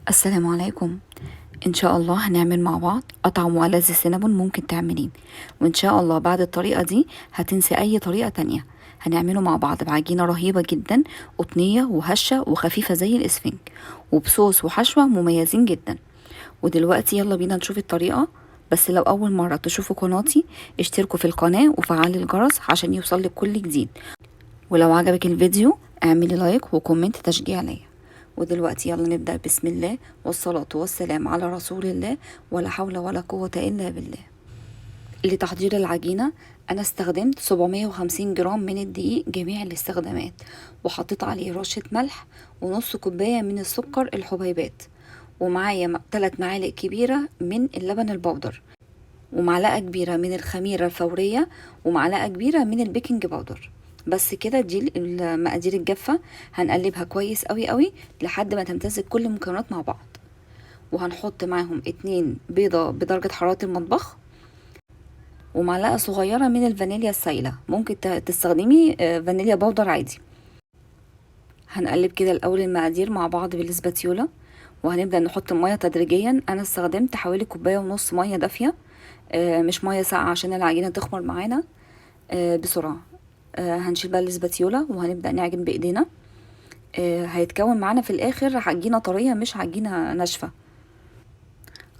السلام عليكم. ان شاء الله هنعمل مع بعض اطعم والذ السينابون ممكن تعمليه، وان شاء الله بعد الطريقة دي هتنسي اي طريقة تانية. هنعمله مع بعض بعجينة رهيبة جدا، قطنية وهشة وخفيفة زي الاسفنج، وبصوص وحشوة مميزين جدا. ودلوقتي يلا بينا نشوف الطريقة. بس لو اول مرة تشوفوا قناتي اشتركوا في القناة وفعلي الجرس عشان يوصلك كل جديد. ولو عجبك الفيديو اعملي لايك وكومنت تشجيع ليا. ودلوقتي يلا نبدأ. بسم الله والصلاة والسلام على رسول الله، ولا حول ولا قوة إلا بالله. لتحضير العجينة أنا استخدمت 750 جرام من الدقيق جميع الاستخدامات، وحطيت عليه رشة ملح ونص كوباية من السكر الحبيبات، ومعايا 3 معالق كبيرة من اللبن البودر، ومعلقة كبيرة من الخميرة الفورية، ومعلقة كبيرة من البيكنج باودر. بس كده دي المقادير الجافة. هنقلبها كويس قوي قوي لحد ما تمتزج كل المكونات مع بعض. وهنحط معاهم 2 بيضة بدرجة حرارة المطبخ، ومعلقة صغيرة من الفانيليا السايلة، ممكن تستخدمي فانيليا باودر عادي. هنقلب كده الأول المقادير مع بعض بالسباتيولا، وهنبدأ نحط المية تدريجيا. أنا استخدمت حوالي كوباية ونص مية دافية، مش مية ساقعة عشان العجينة تخمر معانا بسرعة. هنشيل بقى الاسباتيولا وهنبدأ نعجن بإيدينا. هيتكون معانا في الآخر عجينة طرية مش عجينة ناشفة.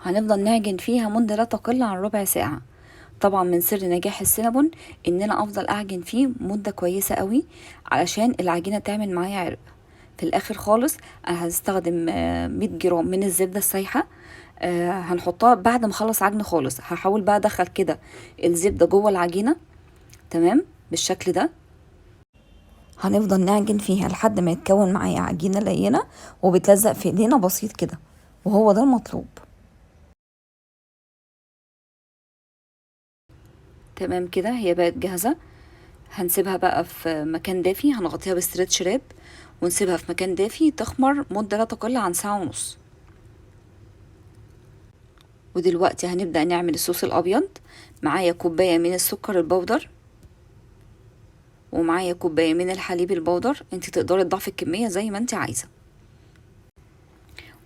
هنفضل نعجن فيها مدة لا تقل عن ربع ساعة. طبعا من سر نجاح السينابون ان انا افضل اعجن فيه مدة كويسة قوي علشان العجينة تعمل معايا عرق. في الاخر خالص انا هستخدم 100 جرام من الزبدة السايحة. هنحطها بعد ما اخلص عجن خالص. هحاول بقى ادخل كده الزبدة جوه العجينة، تمام بالشكل ده. هنفضل نعجن فيها لحد ما يتكون معايا عجينة لينة وبتلزق في ايدينا بسيط كده، وهو ده المطلوب. تمام كده هي بقت جاهزة. هنسيبها بقى في مكان دافي، هنغطيها بستريتش راب ونسيبها في مكان دافي تخمر مدة لا تقل عن ساعة ونص. ودلوقتي هنبدأ نعمل الصوص الأبيض. معايا كوباية من السكر البودر، ومعايا كوباية من الحليب البودر، انت تقدري تضعفي الكمية زي ما انت عايزة.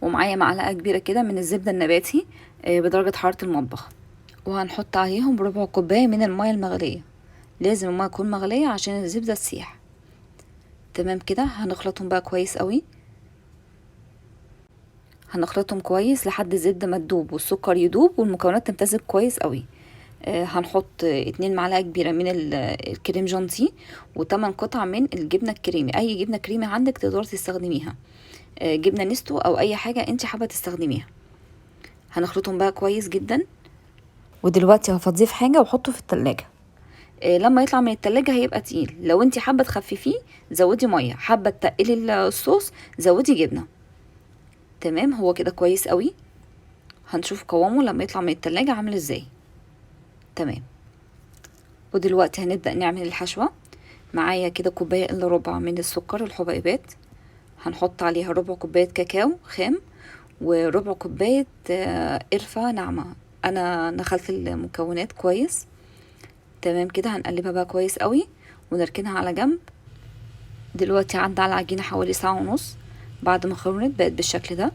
ومعايا معلقة كبيرة كده من الزبدة النباتي بدرجة حرارة المطبخ. وهنحط عليهم ربع كوباية من المية المغلية. لازم المية تكون مغلية عشان الزبدة تسيح. تمام كده هنخلطهم بقى كويس قوي. هنخلطهم كويس لحد الزبدة ما تدوب والسكر يدوب والمكونات تمتزج كويس قوي. هنحط 2 معلقة كبيرة من الكريم جانتيه، و8 قطع من الجبنة الكريمي. اي جبنة كريمي عندك تقدر تستخدميها، جبنة نستو او اي حاجة انت حابة تستخدميها. هنخلطهم بقى كويس جدا. ودلوقتي هفضيه في حاجة واحطه في التلاجة. لما يطلع من التلاجة هيبقى تقيل. لو انت حابة تخففيه زودي مية، حابة تقلي الصوص زودي جبنة. تمام هو كده كويس قوي. هنشوف قوامه لما يطلع من التلاجة عامل ازاي. تمام. ودلوقتي هنبدأ نعمل الحشوة. معايا كده كوباية الا ربع من السكر الحبيبات. هنحط عليها ربع كوباية كاكاو خام، وربع كوباية قرفة ناعمة. انا نخلت المكونات كويس. تمام كده هنقلبها بقى كويس قوي ونركنها على جنب. دلوقتي عدى على العجينة حوالي ساعة ونص بعد ما خمرت بقت بالشكل ده.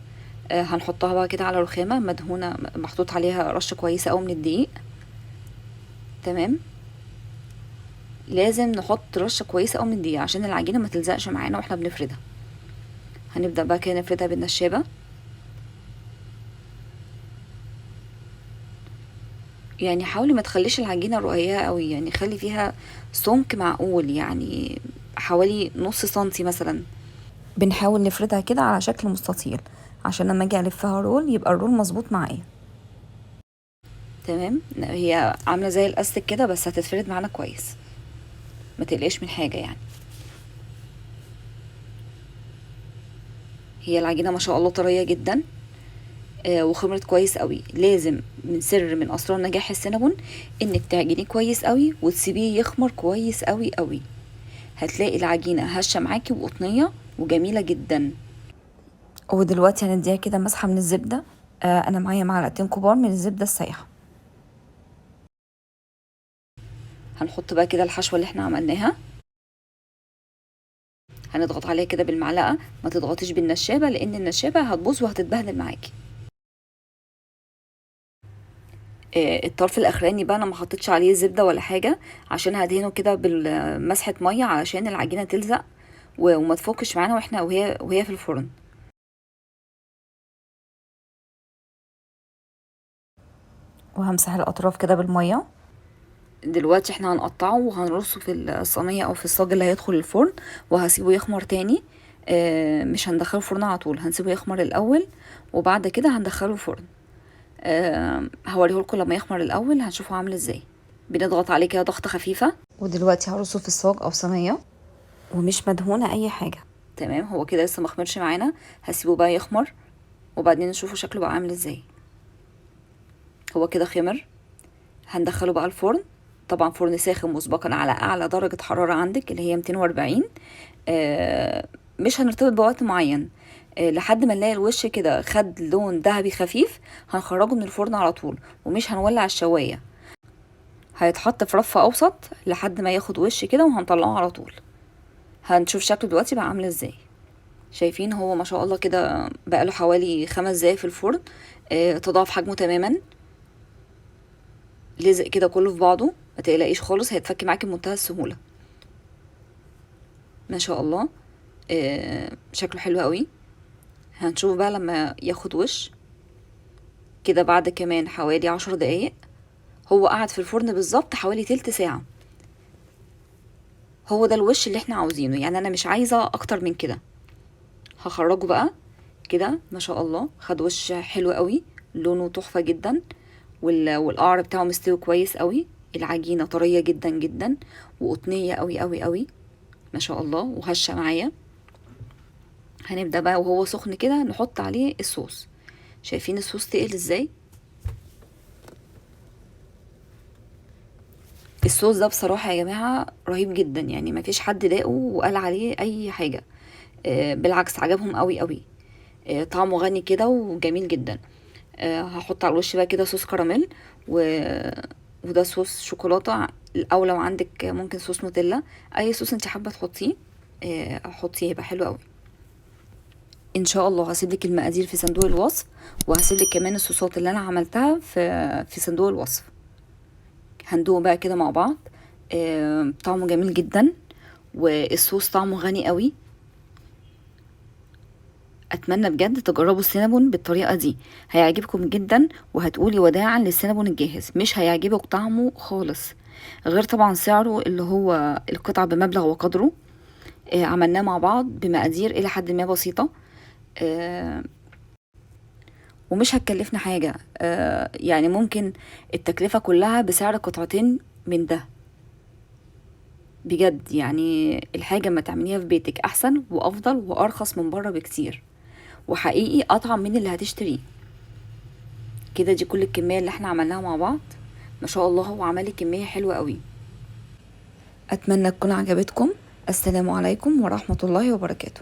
هنحطها بقى كده على رخامة مدهونة محطوط عليها رشة كويسة قوي من الدقيق. تمام. لازم نحط رشة كويسة قوي من الدقيق عشان العجينة ما تلزقش معانا واحنا بنفردها. هنبدأ بقى كده نفردها بالنشابة. يعني حاولي ما تخليش العجينة رقيقة قوي، يعني خلي فيها سمك معقول، يعني حوالي نص سنتي مثلا. بنحاول نفردها كده على شكل مستطيل عشان لما اجي الفها رول يبقى الرول مظبوط معايا. تمام هي عامله زي الاستك كده بس هتتفرد معانا كويس، ما تقلقش من حاجه يعني. هي العجينه ما شاء الله طريه جدا وخمرت كويس قوي. لازم من سر من اسرار نجاح السينابون انك تعجنيه كويس قوي وتسيبيه يخمر كويس قوي قوي. هتلاقي العجينه هشه معاكي وقطنيه وجميله جدا. ودلوقتي هنديها كده مسحه من الزبده. انا معايا معلقتين كبار من الزبده السايحه. هنحط بقى كده الحشوه اللي احنا عملناها. هنضغط عليها كده بالمعلقة، ما تضغطيش بالنشابة لان النشابة هتبوظ وهتتبهدل معاكي. الطرف الاخراني بقى انا ما حطيتش عليه زبدة ولا حاجة، عشان هدهنه كده بمسحة مية علشان العجينة تلزق وما تفكش معانا واحنا وهي في الفرن. وهمسح الاطراف كده بالمية. دلوقتي احنا هنقطعه وهنرصه في الصينية او في الصاج اللي هيدخل الفرن، وهسيبه يخمر تاني. مش هندخله الفرن على طول، هنسيبه يخمر الاول وبعد كده هندخله الفرن. هوريهولكم لما يخمر الاول هنشوفه عامل ازاي. بنضغط عليه كده ضغطة خفيفة. ودلوقتي هرصه في الصاج او صينية ومش مدهونة اي حاجة. تمام، هو كده لسه مخمرش معانا، هسيبه بقى يخمر وبعدين نشوفه شكله بقى عامل ازاي. هو كده خمر، هندخله بقى الفرن. طبعا فرن ساخن مسبقا على اعلى درجة حرارة عندك اللي هي 240. مش هنرتبط بوقت معين، لحد ما نلاقي الوش كده خد لون ذهبي خفيف هنخرجه من الفرن على طول، ومش هنولع الشواية. هيتحط في رف اوسط لحد ما ياخد وش كده وهنطلعه على طول. هنشوف شكله دلوقتي بقى عامل ازاي. شايفين هو ما شاء الله كده بقاله حوالي 5 دقايق في الفرن. تضاعف حجمه تماما، لزق كده كله في بعضه، ما تقلقيش خالص، هيتفك معاكي بمنتهى السهولة. ما شاء الله. شكله حلو قوي. هنشوف بقى لما ياخد وش كده بعد كمان حوالي 10 دقايق. هو قعد في الفرن بالظبط حوالي تلت ساعة. هو ده الوش اللي احنا عاوزينه، يعني انا مش عايزة اكتر من كده. هخرجه بقى كده. ما شاء الله خد وش حلو قوي، لونه تحفة جدا، والقعر بتاعه مستوي كويس قوي. العجينة طرية جدا جدا وقطنية قوي قوي قوي ما شاء الله، وهشة معايا. هنبدأ بقى وهو سخن كده نحط عليه الصوص. شايفين الصوص تقل ازاي؟ الصوص ده بصراحة يا جماعة رهيب جدا، يعني ما فيش حد لاقه وقال عليه اي حاجة. بالعكس عجبهم قوي قوي. طعمه غني كده وجميل جدا. هحط على الوش بقى كده صوص كراميل وده صوص شوكولاتة، او لو عندك ممكن صوص نوتيلا، اي صوص انت حابة تحطيه حطيه، هيبقى حلو قوي. ان شاء الله هسيبلك المقادير في صندوق الوصف، وهسيبلك كمان الصوصات اللي انا عملتها في صندوق الوصف. هندوق بقى كده مع بعض. طعمه جميل جدا والصوص طعمه غني قوي. اتمنى بجد تجربوا السينابون بالطريقه دي، هيعجبكم جدا وهتقولي وداعا للسينابون الجاهز. مش هيعجبك طعمه خالص، غير طبعا سعره اللي هو القطعه بمبلغ وقدره. عملناه مع بعض بمقادير الى حد ما بسيطه، ومش هتكلفنا حاجه. يعني ممكن التكلفه كلها بسعر قطعتين من ده. بجد يعني الحاجه ما تعمليها في بيتك احسن وافضل وارخص من بره بكتير، وحقيقي اطعم من اللي هتشتريه. كده دي كل الكمية اللي احنا عملناها مع بعض. ما شاء الله هو عمل كمية حلوة قوي. اتمنى تكون عجبتكم. السلام عليكم ورحمة الله وبركاته.